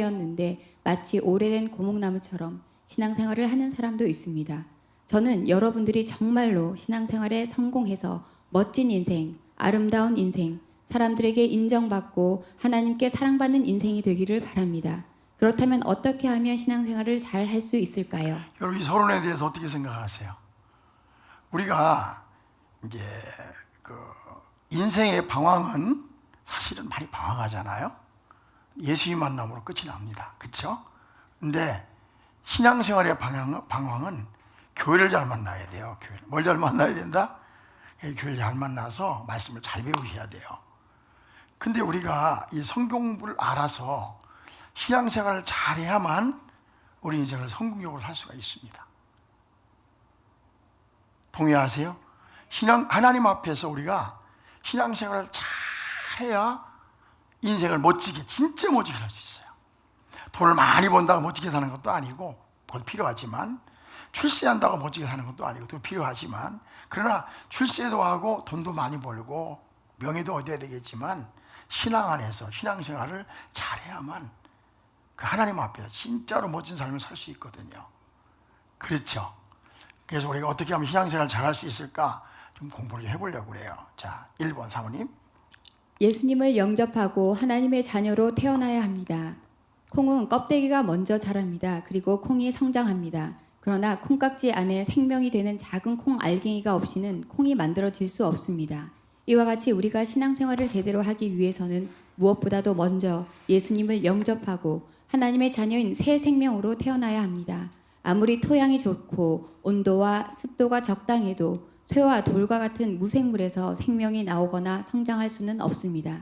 였는데 마치 오래된 고목나무처럼 신앙생활을 하는 사람도 있습니다. 저는 여러분들이 정말로 신앙생활에 성공해서 멋진 인생, 아름다운 인생, 사람들에게 인정받고 하나님께 사랑받는 인생이 되기를 바랍니다. 그렇다면 어떻게 하면 신앙생활을 잘 할 수 있을까요? 여러분 이 서론에 대해서 어떻게 생각하세요? 우리가 이제 인생의 방황은 사실은 많이 방황하잖아요. 예수님 만남으로 끝이 납니다. 그렇죠? 근데 신앙생활의 방황은 교회를 잘 만나야 돼요. 뭘 잘 만나야 된다? 교회를 잘 만나서 말씀을 잘 배우셔야 돼요. 근데 우리가 이 성경부를 알아서 신앙생활을 잘해야만 우리 인생을 성공적으로 할 수가 있습니다. 동의하세요? 하나님 앞에서 우리가 신앙생활을 잘해야 인생을 멋지게, 진짜 멋지게 살 수 있어요. 돈을 많이 번다고 멋지게 사는 것도 아니고, 그것도 필요하지만, 출세한다고 멋지게 사는 것도 아니고, 그것도 필요하지만, 그러나 출세도 하고 돈도 많이 벌고 명예도 얻어야 되겠지만 신앙 안에서 신앙생활을 잘해야만 그 하나님 앞에서 진짜로 멋진 삶을 살 수 있거든요. 그렇죠? 그래서 우리가 어떻게 하면 신앙생활을 잘할 수 있을까 좀 공부를 해보려고 그래요. 자, 1번 사모님. 예수님을 영접하고 하나님의 자녀로 태어나야 합니다. 콩은 껍데기가 먼저 자랍니다. 그리고 콩이 성장합니다. 그러나 콩깍지 안에 생명이 되는 작은 콩 알갱이가 없이는 콩이 만들어질 수 없습니다. 이와 같이 우리가 신앙생활을 제대로 하기 위해서는 무엇보다도 먼저 예수님을 영접하고 하나님의 자녀인 새 생명으로 태어나야 합니다. 아무리 토양이 좋고 온도와 습도가 적당해도 쇠와 돌과 같은 무생물에서 생명이 나오거나 성장할 수는 없습니다.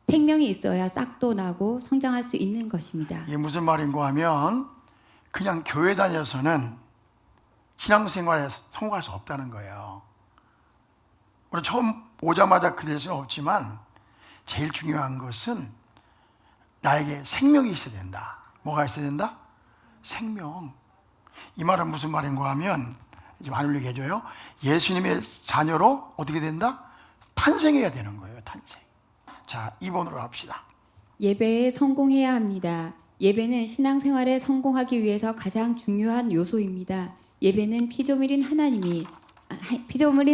생명이 있어야 싹도 나고 성장할 수 있는 것입니다. 이게 무슨 말인가 하면 그냥 교회 다녀서는 신앙생활에 성공할 수 없다는 거예요. 우리 처음 오자마자 그럴 수는 없지만 제일 중요한 것은 나에게 생명이 있어야 된다. 뭐가 있어야 된다? 생명. 이 말은 무슨 말인가 하면 좀 안울리게 해줘요. 예수님의 자녀로 어떻게 된다? 탄생해야 되는 거예요. 탄생. 자, 2번으로 갑시다. 예배에 성공해야 합니다. 예배는 신앙생활에 성공하기 위해서 가장 중요한 요소입니다. 예배는 피조물인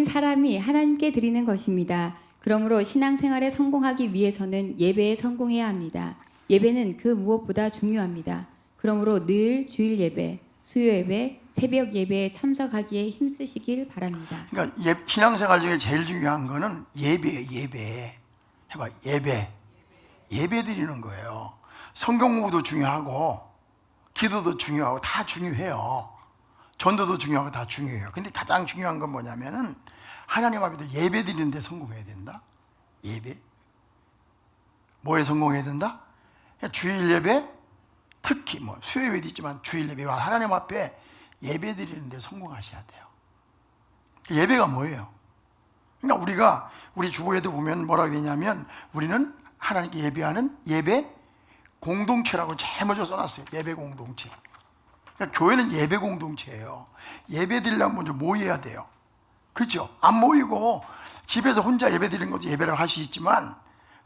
사람이 하나님께 드리는 것입니다. 그러므로 신앙생활에 성공하기 위해서는 예배에 성공해야 합니다. 예배는 그 무엇보다 중요합니다. 그러므로 늘 주일 예배, 수요 예배, 새벽 예배에 참석하기에 힘쓰시길 바랍니다. 그러니까 신앙생활 중에 제일 중요한 거는 예배예요. 예배. 해봐. 예배. 예배 드리는 거예요. 성경 공부도 중요하고 기도도 중요하고 다 중요해요. 전도도 중요하고 다 중요해요. 근데 가장 중요한 건 뭐냐면은 하나님 앞에서 예배 드리는 데 성공해야 된다. 예배. 뭐에 성공해야 된다? 주일 예배, 특히 뭐 수요 예배도 있지만 주일 예배와 하나님 앞에 예배 드리는 데 성공하셔야 돼요. 예배가 뭐예요? 그러니까 우리 주보에도 보면 뭐라고 되냐면 우리는 하나님께 예배하는 예배 공동체라고 제일 먼저 써놨어요. 예배 공동체. 그러니까 교회는 예배 공동체예요. 예배 드리려면 먼저 모여야 돼요. 그렇죠? 안 모이고 집에서 혼자 예배 드리는 것도 예배를 할 수 있지만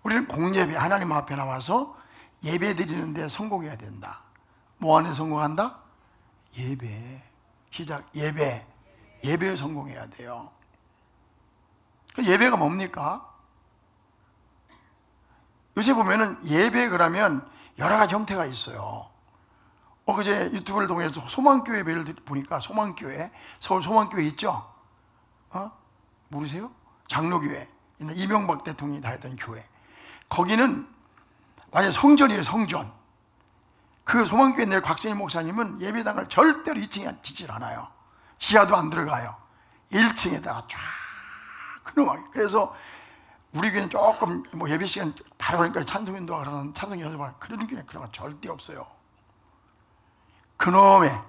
우리는 공예배, 하나님 앞에 나와서 예배 드리는 데 성공해야 된다. 뭐 안에 성공한다? 예배. 시작. 예배. 예배에 성공해야 돼요. 예배가 뭡니까? 요새 보면은 예배 그러면 여러 가지 형태가 있어요. 그제 유튜브를 통해서 소망교회 예배를 보니까 소망교회, 서울 소망교회 있죠? 모르세요? 장로교회. 이명박 대통령이 다녔던 교회. 거기는 완전 성전이에요, 성전. 그 소망교회 내 곽선희 목사님은 예배당을 절대로 2층에 짓질 않아요. 지하도 안 들어가요. 1층에다가 쫙 그놈하게. 그래서 우리 교회는 조금 뭐 예배 시간 바로 가니까 찬송인도가 그러는 찬송 연습하는 그런 교회는 그런 거 절대 없어요. 그놈에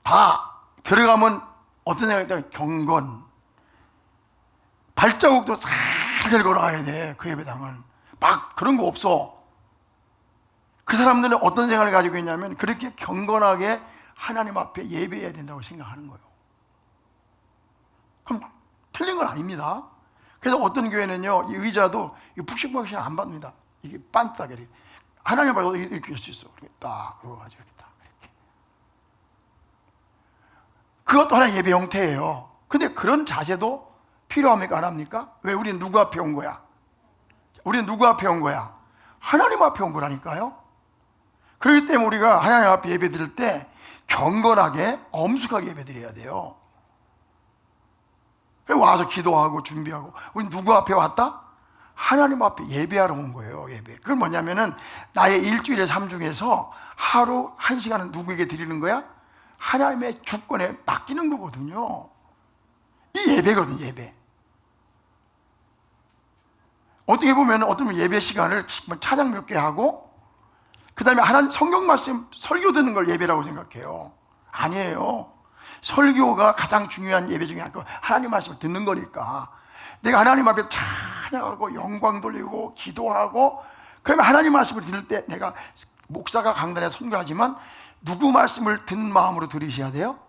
다 들어가면 어떤 생각이 있다? 경건. 발자국도 살살 걸어가야 돼. 그 예배당은 막 그런 거 없어. 그 사람들은 어떤 생각을 가지고 있냐면 그렇게 경건하게 하나님 앞에 예배해야 된다고 생각하는 거예요. 그럼 틀린 건 아닙니다. 그래서 어떤 교회는요, 이 의자도 푹신푹신 안 받습니다. 이게 빤딱이 하나님 앞에서 이렇게 할 수 있어. 이렇게 딱 그거 가지고 이렇게 딱 이렇게. 그것도 하나의 예배 형태예요. 근데 그런 자세도 필요합니까? 안 합니까? 왜 우리는 누구 앞에 온 거야? 우리는 누구 앞에 온 거야? 하나님 앞에 온 거라니까요. 그렇기 때문에 우리가 하나님 앞에 예배 드릴 때 경건하게 엄숙하게 예배 드려야 돼요. 와서 기도하고 준비하고. 우리 누구 앞에 왔다? 하나님 앞에 예배하러 온 거예요. 예배. 그건 뭐냐면은 나의 일주일의 삶 중에서 하루 1시간은 누구에게 드리는 거야? 하나님의 주권에 맡기는 거거든요. 이 예배거든요. 예배. 어떻게 보면 어떤 예배 시간을 찬양 몇 개 하고 그 다음에 하나님 성경 말씀 설교 듣는 걸 예배라고 생각해요. 아니에요. 설교가 가장 중요한 예배 중에 하나가 하나님 말씀을 듣는 거니까. 내가 하나님 앞에 찬양하고 영광 돌리고 기도하고, 그러면 하나님 말씀을 들을 때 내가 목사가 강단에 선교하지만 누구 말씀을 듣는 마음으로 들으셔야 돼요?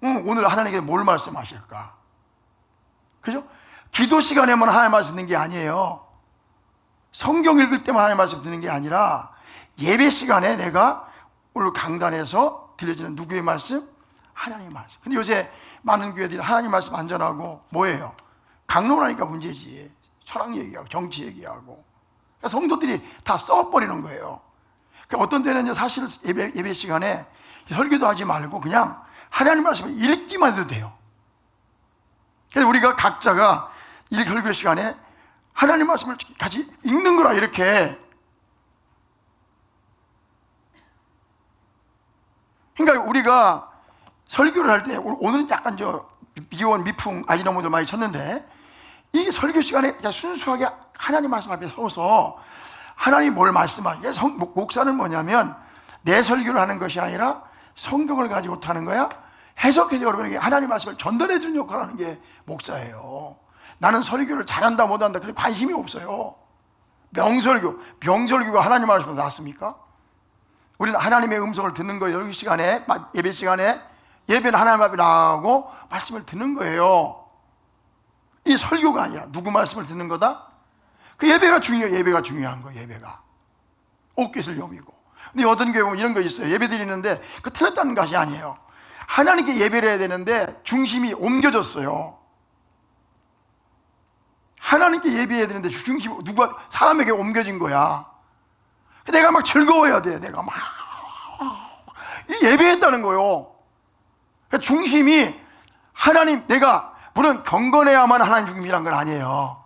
오늘 하나님께 뭘 말씀하실까? 그죠? 기도 시간에만 하나님 말씀 듣는 게 아니에요. 성경 읽을 때만 하나님 말씀 듣는 게 아니라 예배 시간에 내가 오늘 강단에서 들려지는 누구의 말씀? 하나님의 말씀. 근데 요새 많은 교회들이 하나님 말씀 안 전하고 뭐예요? 강론하니까 문제지. 철학 얘기하고 정치 얘기하고. 그러니까 성도들이 다 써버리는 거예요. 그러니까 어떤 때는 사실 예배 시간에 설교도 하지 말고 그냥 하나님 말씀을 읽기만 해도 돼요. 그래서 우리가 각자가 이 설교 시간에 하나님 말씀을 같이 읽는 거라 이렇게. 그러니까 우리가 설교를 할 때 오늘은 약간 미원 미풍 아지너무들 많이 쳤는데 이 설교 시간에 그냥 순수하게 하나님 말씀 앞에 서서 하나님 뭘 말씀하시게. 목사는 뭐냐면 내 설교를 하는 것이 아니라 성경을 가지고 하는 거야. 해석해서 여러분에게 하나님 말씀을 전달해 주는 역할을 하는 게 목사예요. 나는 설교를 잘한다 못한다 그래서 관심이 없어요. 명설교가 하나님 말씀에서 나왔습니까? 우리는 하나님의 음성을 듣는 거예요. 여기 시간에 예배 시간에 예배는 하나님 앞에 나가고 말씀을 듣는 거예요. 이 설교가 아니라 누구 말씀을 듣는 거다? 그 예배가 중요해요. 예배가 중요한 거예요. 예배가 옷깃을 여미고. 근데 어떤 교회 보면 이런 거 있어요. 예배 드리는데 그 틀렸다는 것이 아니에요. 하나님께 예배를 해야 되는데 중심이 옮겨졌어요. 하나님께 예배해야 되는데 중심이 누가 사람에게 옮겨진 거야. 내가 막 즐거워야 돼. 내가 막 예배했다는 거예요. 중심이 하나님, 내가 물론 경건해야만 하나님 중심이란 건 아니에요.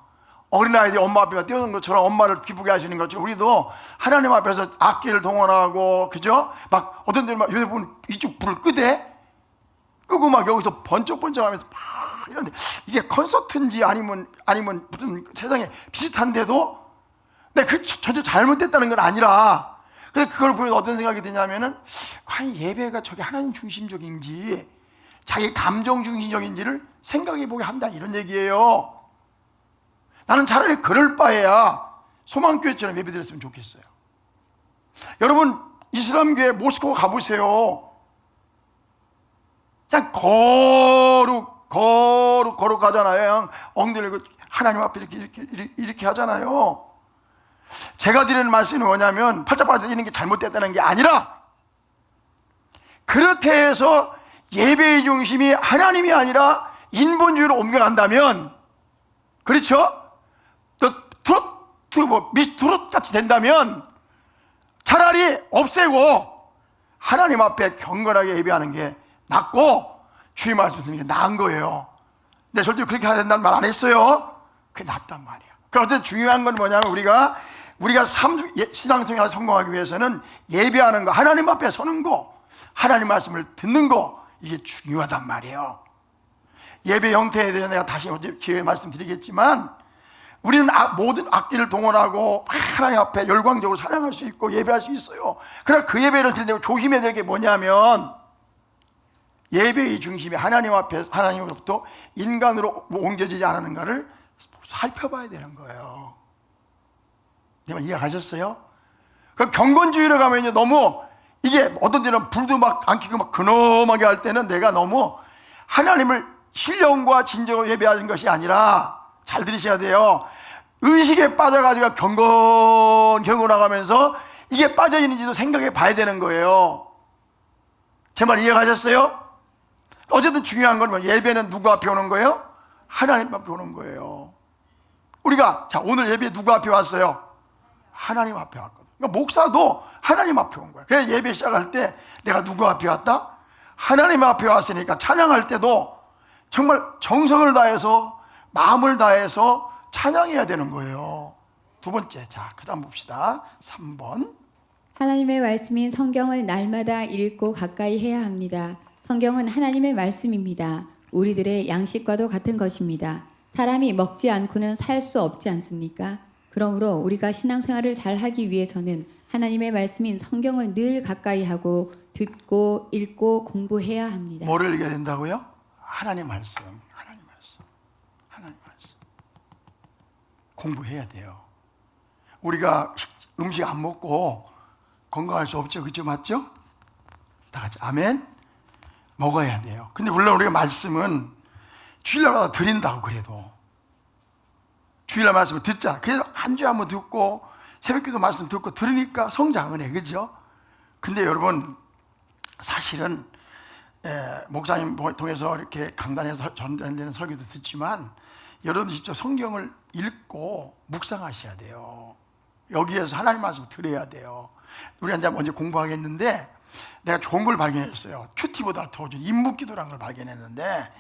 어린아이들이 엄마 앞에 뛰어노는 것처럼 엄마를 기쁘게 하시는 것처럼 우리도 하나님 앞에서 악기를 동원하고, 그죠? 막 어떤 데는 막 요새 보면 이쪽 불을 끄고 막 여기서 번쩍번쩍 하면서 막 이런데 이게 콘서트인지 아니면 무슨 세상에 비슷한데도 근데 그 전혀 잘못됐다는 건 아니라, 근데 그걸 보면서 어떤 생각이 드냐면은 과연 예배가 저게 하나님 중심적인지 자기 감정 중심적인지를 생각해 보게 한다 이런 얘기예요. 나는 차라리 그럴 바에야 소망교회처럼 예배 드렸으면 좋겠어요. 여러분 이슬람교회 모스크 가보세요. 그냥 거룩 하잖아요. 엉덩이를 하나님 앞에 이렇게 하잖아요. 제가 드리는 말씀은 뭐냐면 팔짝팔짝 이런 게 잘못됐다는 게 아니라 그렇게 해서 예배의 중심이 하나님이 아니라 인본주의로 옮겨간다면, 그렇죠? 또 트로트 미스트롯 같이 된다면 차라리 없애고 하나님 앞에 경건하게 예배하는 게 낫고 주의 말씀 듣는 게 나은 거예요. 근데 솔직히 그렇게 해야 된다는 말 안 했어요. 그게 낫단 말이야. 그럼 어쨌든 중요한 건 뭐냐면 우리가 신앙생활을 성공하기 위해서는 예배하는 거, 하나님 앞에 서는 거, 하나님 말씀을 듣는 거, 이게 중요하단 말이에요. 예배 형태에 대해서 내가 다시 기회에 말씀드리겠지만 우리는 모든 악기를 동원하고 하나님 앞에 열광적으로 찬양할 수 있고 예배할 수 있어요. 그러나 그 예배를 드릴 때 조심해야 될 게 뭐냐면 예배의 중심이 하나님 앞에, 하나님으로부터 인간으로 옮겨지지 않았는가를 살펴봐야 되는 거예요. 내 말 이해하셨어요? 그 경건주의로 가면 너무 이게 어떤 데는 불도 막 안 켜고 막 근엄하게 할 때는 내가 너무 하나님을 신령과 진정으로 예배하는 것이 아니라, 잘 들으셔야 돼요. 의식에 빠져가지고 경건 나가면서 이게 빠져있는지도 생각해 봐야 되는 거예요. 제 말 이해가셨어요? 어쨌든 중요한 건 뭐 예배는 누구 앞에 오는 거예요? 하나님 앞에 오는 거예요. 우리가 자 오늘 예배 누구 앞에 왔어요? 하나님 앞에 왔거든. 그러니까 목사도 하나님 앞에 온 거야. 그래서 예배 시작할 때 내가 누구 앞에 왔다? 하나님 앞에 왔으니까 찬양할 때도 정말 정성을 다해서 마음을 다해서 찬양해야 되는 거예요. 두 번째, 자 그다음 봅시다. 3번. 하나님의 말씀인 성경을 날마다 읽고 가까이 해야 합니다. 성경은 하나님의 말씀입니다. 우리들의 양식과도 같은 것입니다. 사람이 먹지 않고는 살 수 없지 않습니까? 그러므로 우리가 신앙생활을 잘 하기 위해서는 하나님의 말씀인 성경을 늘 가까이 하고 듣고 읽고 공부해야 합니다. 뭐를 읽어야 된다고요? 하나님 말씀, 하나님 말씀, 하나님 말씀. 공부해야 돼요. 우리가 음식 안 먹고 건강할 수 없죠, 그죠, 맞죠? 다 같이 아멘. 먹어야 돼요. 근데 물론 우리가 말씀은 주일날마다 드린다고 그래도 주일날 말씀을 듣잖아. 그래서 한 주에 한번 듣고 새벽기도 말씀 듣고 들으니까 성장은 해, 그죠? 근데 여러분 사실은 목사님 통해서 이렇게 강단에서 전달되는 설교도 듣지만 여러분 직접 성경을 읽고 묵상하셔야 돼요. 여기에서 하나님 말씀 들어야 돼요. 우리 이제 먼저 공부하겠는데 내가 좋은 걸 발견했어요. 큐티보다 더 좋은 인묵기도라는 걸 발견했는데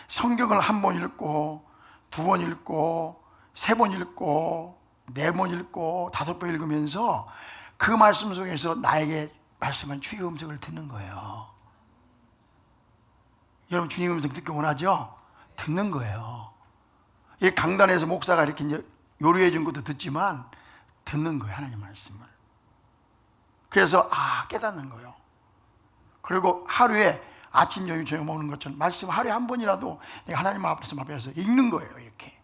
성경을 한 번 읽고 두 번 읽고 세 번 읽고 네 번 읽고 다섯 번 읽으면서 그 말씀 속에서 나에게 말씀한 주의 음성을 듣는 거예요. 여러분 주님 음성 듣기 원하죠? 듣는 거예요. 이 강단에서 목사가 이렇게 이제 요리해 준 것도 듣지만 듣는 거예요, 하나님 말씀을. 그래서 깨닫는 거예요. 그리고 하루에 아침, 점심, 저녁 먹는 것처럼 말씀 하루에 한 번이라도 내가 하나님 앞에서 읽는 거예요, 이렇게.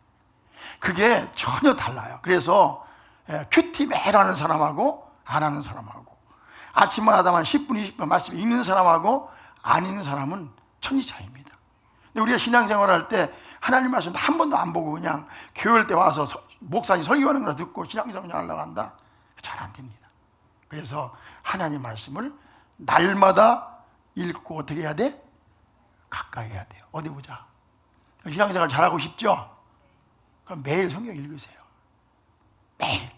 그게 전혀 달라요. 그래서 큐티 매일 하는 사람하고 안 하는 사람하고 아침마다만 10분, 20분 말씀 읽는 사람하고 안 읽는 사람은 천지 차이입니다. 근데 우리가 신앙생활 할 때 하나님 말씀 한 번도 안 보고 그냥 교회 때 와서 목사님 설교하는 거 듣고 신앙생활 하려고 한다? 잘 안 됩니다. 그래서 하나님 말씀을 날마다 읽고 어떻게 해야 돼? 가까이 해야 돼요. 어디 보자. 신앙생활 잘하고 싶죠? 그럼 매일 성경 읽으세요. 매일.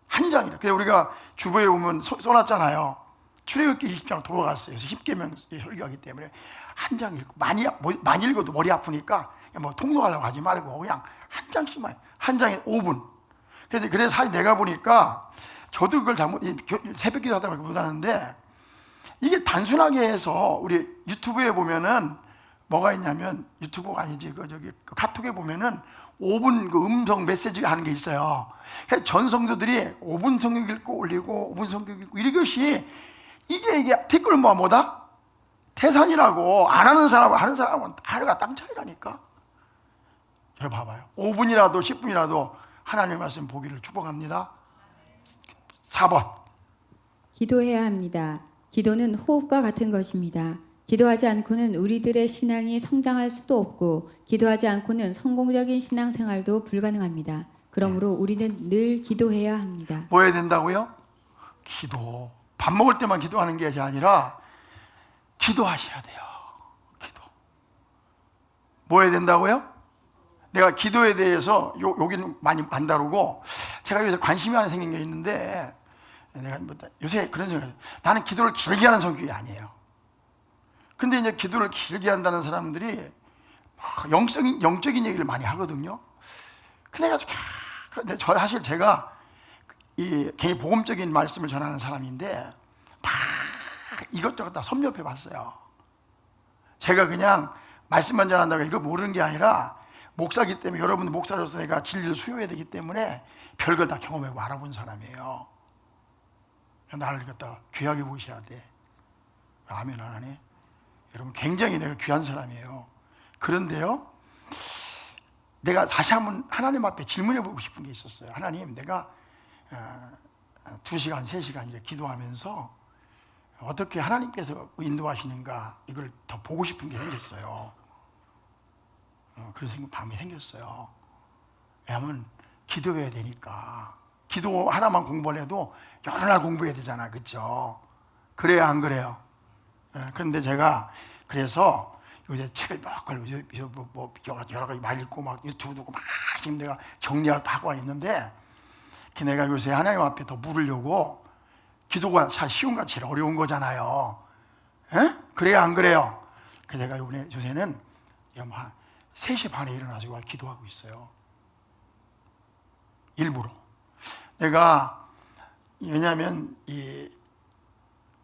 한 장이라. 그래서 우리가 주보에 보면 써놨잖아요. 출애굽기 20장 돌아갔어요. 그래서 10계명 설교하기 때문에 한 장 읽고 많이 읽어도 머리 아프니까 뭐 통독하려고 하지 말고 그냥 한 장씩만, 한 장에 5분. 그래서 사실 내가 보니까 저도 그걸 새벽기도 하다 보니까 못하는데 이게 단순하게 해서 우리 유튜브에 보면은 뭐가 있냐면 유튜브가 아니지 그 카톡에 보면은 5분 그 음성 메시지 하는 게 있어요. 전 성도들이 5분 성경 읽고 올리고 5분 성경 읽고 이것이 이게 댓글 뭐다? 태산이라고 안 하는 사람하고 하는 사람은 하루가 땅 차이라니까. 여러분 봐봐요. 5분이라도 10분이라도 하나님 말씀 보기를 축복합니다. 4번. 기도해야 합니다. 기도는 호흡과 같은 것입니다. 기도하지 않고는 우리들의 신앙이 성장할 수도 없고 기도하지 않고는 성공적인 신앙생활도 불가능합니다. 그러므로 우리는 늘 기도해야 합니다. 뭐 해야 된다고요? 기도. 밥 먹을 때만 기도하는 게 아니라 기도하셔야 돼요. 기도. 뭐 해야 된다고요? 내가 기도에 대해서 여기는 많이 안 다루고 제가 요새 관심이 하나 생긴 게 있는데 내가 요새 그런 생각을 해요. 나는 기도를 길게 하는 성격이 아니에요. 근데 이제 기도를 길게 한다는 사람들이 영적인 얘기를 많이 하거든요. 근데 사실 제가 이 굉장히 복음적인 말씀을 전하는 사람인데 다 이것저것 다 섭렵해 봤어요. 제가 그냥 말씀만 전한다고 이거 모르는 게 아니라 목사기 때문에 여러분 목사로서 내가 진리를 수용해야 되기 때문에 별걸 다 경험하고 알아본 사람이에요. 나를 갖다가 귀하게 보셔야 돼. 아멘 안 하네. 여러분 굉장히 내가 귀한 사람이에요. 그런데요, 내가 다시 한번 하나님 앞에 질문해 보고 싶은 게 있었어요. 하나님, 내가 2시간, 3시간 이제 기도하면서 어떻게 하나님께서 인도하시는가 이걸 더 보고 싶은 게 생겼어요. 그런 밤이 생겼어요. 왜냐하면 기도해야 되니까. 기도 하나만 공부를 해도 여러 날 공부해야 되잖아, 그렇죠? 그래야 안 그래요? 그런데 제가 그래서 요새 책을 몇 권, 여러 가지 많이 읽고 막 유튜브 듣고 막 지금 내가 정리하고 하고 있는데, 내가 요새 하나님 앞에 더 물으려고, 기도가 참 쉬운 거 제일 어려운 거잖아요. 그래야 안 그래요? 그래서 내가 요새는 한 3시 반에 일어나서 기도하고 있어요. 일부러. 내가 왜냐하면 이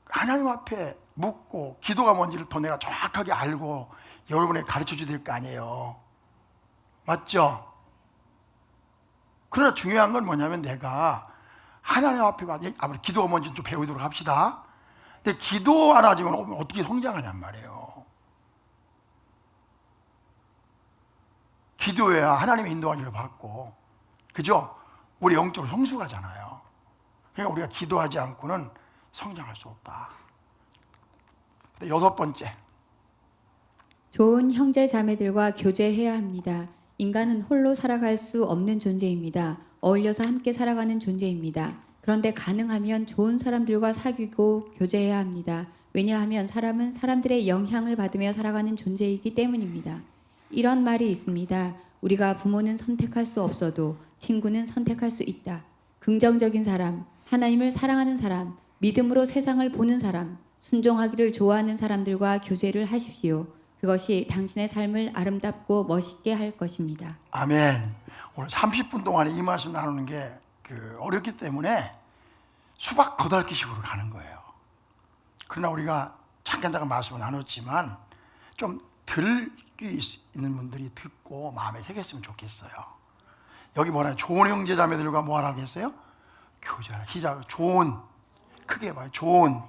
하나님 앞에 묻고 기도가 뭔지를 더 내가 정확하게 알고 여러분에게 가르쳐 줘야 될 거 아니에요. 맞죠? 그러나 중요한 건 뭐냐면 내가 하나님 앞에 아무리 기도가 뭔지 좀 배우도록 합시다. 근데 기도 안 하지만 어떻게 성장하냔 말이에요. 기도해야 하나님의 인도하기를 받고, 그죠? 우리 영적으로 성숙하잖아요. 그러니까 우리가 기도하지 않고는 성장할 수 없다. 6번째, 좋은 형제 자매들과 교제해야 합니다. 인간은 홀로 살아갈 수 없는 존재입니다. 어울려서 함께 살아가는 존재입니다. 그런데 가능하면 좋은 사람들과 사귀고 교제해야 합니다. 왜냐하면 사람은 사람들의 영향을 받으며 살아가는 존재이기 때문입니다. 이런 말이 있습니다. 우리가 부모는 선택할 수 없어도 친구는 선택할 수 있다. 긍정적인 사람, 하나님을 사랑하는 사람, 믿음으로 세상을 보는 사람, 순종하기를 좋아하는 사람들과 교제를 하십시오. 그것이 당신의 삶을 아름답고 멋있게 할 것입니다. 아멘. 오늘 30분 동안에 이 말씀 나누는 게 어렵기 때문에 수박 8개씩으로 가는 거예요. 그러나 우리가 잠깐 말씀을 나눴지만 좀 들기 있는 분들이 듣고 마음에 새겼으면 좋겠어요. 여기 뭐라, 좋은 형제 자매들과 뭐 하라고 했어요? 교제하라. 시작. 좋은, 크게 봐요. 좋은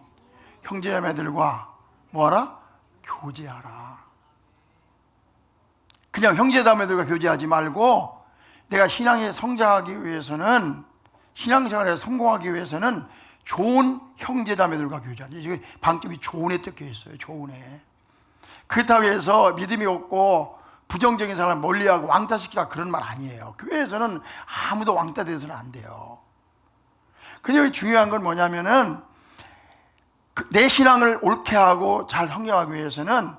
형제 자매들과 뭐 하라? 교제하라. 그냥 형제 자매들과 교제하지 말고, 내가 신앙에 성장하기 위해서는, 신앙생활에 성공하기 위해서는 좋은 형제 자매들과 교제하라. 이게 방점이 좋은에 뜯겨 있어요. 좋은에. 그렇다고 해서 믿음이 없고 부정적인 사람을 멀리하고 왕따시키라, 그런 말 아니에요. 교회에서는 아무도 왕따 돼서는 안 돼요. 근데 여기 중요한 건 뭐냐면은, 내 신앙을 옳게 하고 잘 성장하기 위해서는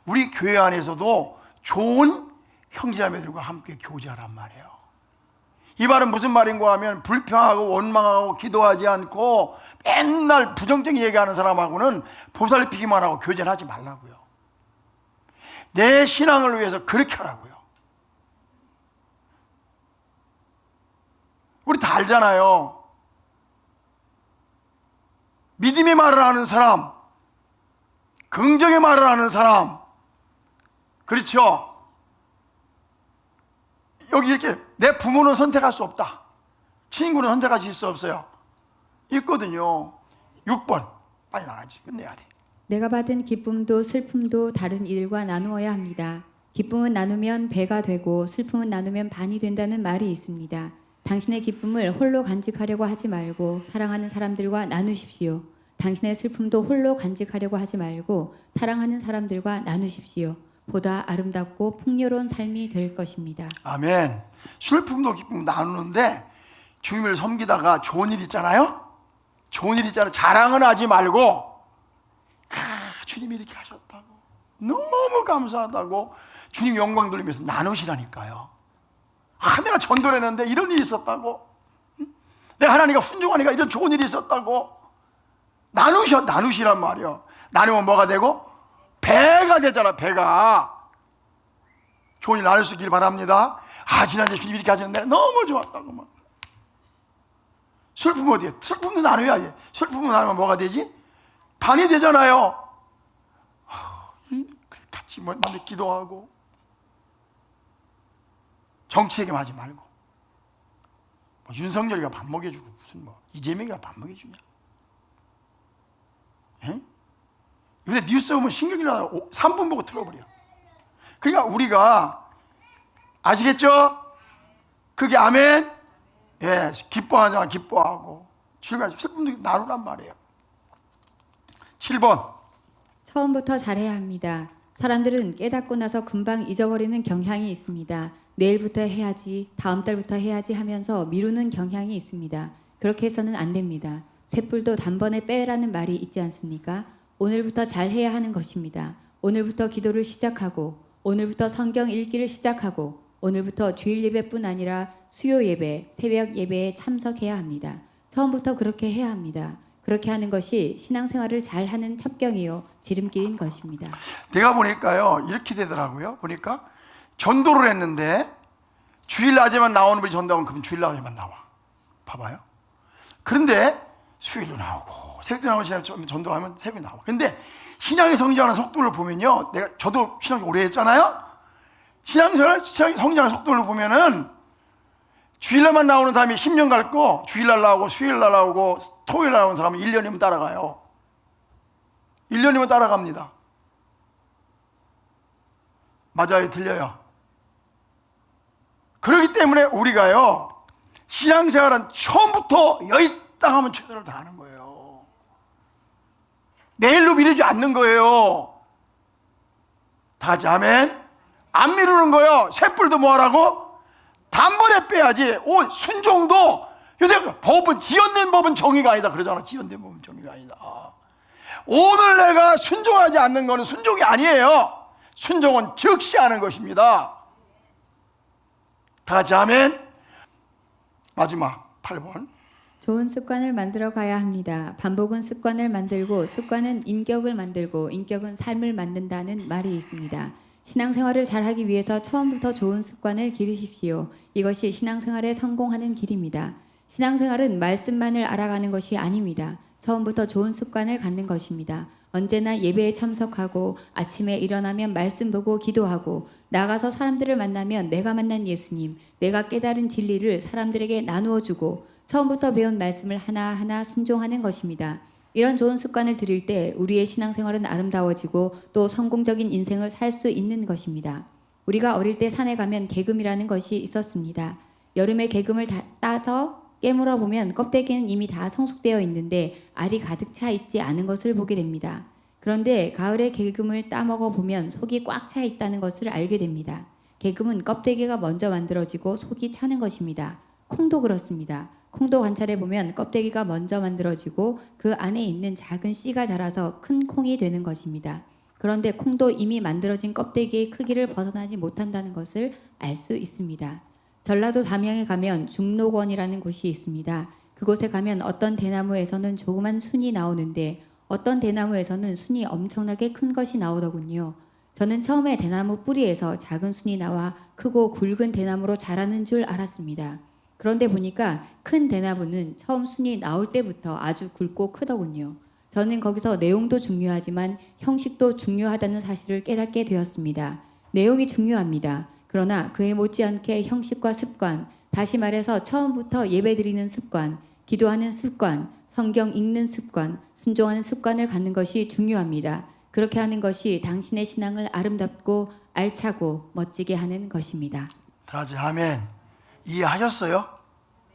우리 교회 안에서도 좋은 형제자매들과 함께 교제하란 말이에요. 이 말은 무슨 말인가 하면, 불평하고 원망하고 기도하지 않고 맨날 부정적인 얘기하는 사람하고는 보살피기만 하고 교제를 하지 말라고요. 내 신앙을 위해서 그렇게 하라고요. 우리 다 알잖아요. 믿음의 말을 하는 사람, 긍정의 말을 하는 사람, 그렇죠? 여기 이렇게 내 부모는 선택할 수 없다, 친구는 선택할 수 없어요, 있거든요. 6번 빨리 나가지, 끝내야 돼. 내가 받은 기쁨도 슬픔도 다른 이들과 나누어야 합니다. 기쁨은 나누면 배가 되고 슬픔은 나누면 반이 된다는 말이 있습니다. 당신의 기쁨을 홀로 간직하려고 하지 말고 사랑하는 사람들과 나누십시오. 당신의 슬픔도 홀로 간직하려고 하지 말고 사랑하는 사람들과 나누십시오. 보다 아름답고 풍요로운 삶이 될 것입니다. 아멘. 슬픔도 기쁨도 나누는데 주님을 섬기다가 좋은 일 있잖아요. 좋은 일 있잖아요. 자랑은 하지 말고, 주님이 이렇게 하셨다고, 너무 감사하다고 주님 영광 돌리면서 나누시라니까요. 내가 전도를 했는데 이런 일이 있었다고, 내가 하나님과 순종하니까 이런 좋은 일이 있었다고 나누시란 말이요. 나누면 뭐가 되고? 배가 되잖아. 배가. 좋은 일 나눌 수 있길 바랍니다. 지난주에 주님이 이렇게 하셨는데 너무 좋았다고 막. 슬픔 어디에? 슬픔도 나눠야지. 슬픔을 나누면 뭐가 되지? 반이 되잖아요. 같이 만나 기도하고, 정치 얘기하지 말고, 윤석열이가 밥 먹여주고 무슨 이재명이가 밥 먹여주냐? 요새 뉴스 보면 신경이 나요. 3분 보고 틀어버려. 그러니까 우리가, 아시겠죠? 그게 아멘? 예, 기뻐하는 사람 기뻐하고, 슬픔도 나누란 말이에요. 7번. 처음부터 잘해야 합니다. 사람들은 깨닫고 나서 금방 잊어버리는 경향이 있습니다. 내일부터 해야지, 다음 달부터 해야지 하면서 미루는 경향이 있습니다. 그렇게 해서는 안 됩니다. 쇳불도 단번에 빼라는 말이 있지 않습니까? 오늘부터 잘 해야 하는 것입니다. 오늘부터 기도를 시작하고, 오늘부터 성경 읽기를 시작하고, 오늘부터 주일 예배뿐 아니라 수요 예배, 새벽 예배에 참석해야 합니다. 처음부터 그렇게 해야 합니다. 그렇게 하는 것이 신앙생활을 잘하는 첩경이요 지름길인 것입니다. 내가 보니까요 이렇게 되더라고요. 보니까 전도를 했는데 주일 낮에만 나오는 분이 전도하면 그분 주일 낮에만 나와. 봐봐요. 그런데 수요일도 나오고 새벽도 나오고 전도하면 새벽에 나와. 근데 신앙이 성장하는 속도를 보면요, 저도 신앙이 오래 했잖아요. 신앙이 성장하는 속도를 보면은 주일날만 나오는 사람이 10년 갈 거 주일날 나오고 수요일날 나오고 토요일 나오는 사람은 1년이면 따라가요. 1년이면 따라갑니다. 맞아요, 틀려요? 그렇기 때문에 우리가요 신앙생활은 처음부터 여의땅 하면 최선을 다하는 거예요. 내일로 미루지 않는 거예요. 다 같이 아멘. 안 미루는 거예요. 쇳불도 뭐 하라고? 단번에 빼야지. 순종도 요새 법은 지연된 법은 정의가 아니다 그러잖아. 지연된 법은 정의가 아니다. 오늘 내가 순종하지 않는 것은 순종이 아니에요. 순종은 즉시 하는 것입니다. 다 같이 아멘. 마지막 8번. 좋은 습관을 만들어 가야 합니다. 반복은 습관을 만들고 습관은 인격을 만들고 인격은 삶을 만든다는 말이 있습니다. 신앙생활을 잘하기 위해서 처음부터 좋은 습관을 기르십시오. 이것이 신앙생활에 성공하는 길입니다. 신앙생활은 말씀만을 알아가는 것이 아닙니다. 처음부터 좋은 습관을 갖는 것입니다. 언제나 예배에 참석하고 아침에 일어나면 말씀 보고 기도하고 나가서 사람들을 만나면 내가 만난 예수님, 내가 깨달은 진리를 사람들에게 나누어 주고 처음부터 배운 말씀을 하나하나 순종하는 것입니다. 이런 좋은 습관을 들일 때 우리의 신앙생활은 아름다워지고 또 성공적인 인생을 살 수 있는 것입니다. 우리가 어릴 때 산에 가면 개금이라는 것이 있었습니다. 여름에 개금을 따서 깨물어 보면 껍데기는 이미 다 성숙되어 있는데 알이 가득 차 있지 않은 것을 보게 됩니다. 그런데 가을에 개금을 따먹어 보면 속이 꽉 차 있다는 것을 알게 됩니다. 개금은 껍데기가 먼저 만들어지고 속이 차는 것입니다. 콩도 그렇습니다. 콩도 관찰해 보면 껍데기가 먼저 만들어지고 그 안에 있는 작은 씨가 자라서 큰 콩이 되는 것입니다. 그런데 콩도 이미 만들어진 껍데기의 크기를 벗어나지 못한다는 것을 알 수 있습니다. 전라도 담양에 가면 중록원이라는 곳이 있습니다. 그곳에 가면 어떤 대나무에서는 조그만 순이 나오는데 어떤 대나무에서는 순이 엄청나게 큰 것이 나오더군요. 저는 처음에 대나무 뿌리에서 작은 순이 나와 크고 굵은 대나무로 자라는 줄 알았습니다. 그런데 보니까 큰 대나무는 처음 순이 나올 때부터 아주 굵고 크더군요. 저는 거기서 내용도 중요하지만 형식도 중요하다는 사실을 깨닫게 되었습니다. 내용이 중요합니다. 그러나 그에 못지않게 형식과 습관, 다시 말해서 처음부터 예배드리는 습관, 기도하는 습관, 성경 읽는 습관, 순종하는 습관을 갖는 것이 중요합니다. 그렇게 하는 것이 당신의 신앙을 아름답고 알차고 멋지게 하는 것입니다. 다 같이 아멘. 이해하셨어요?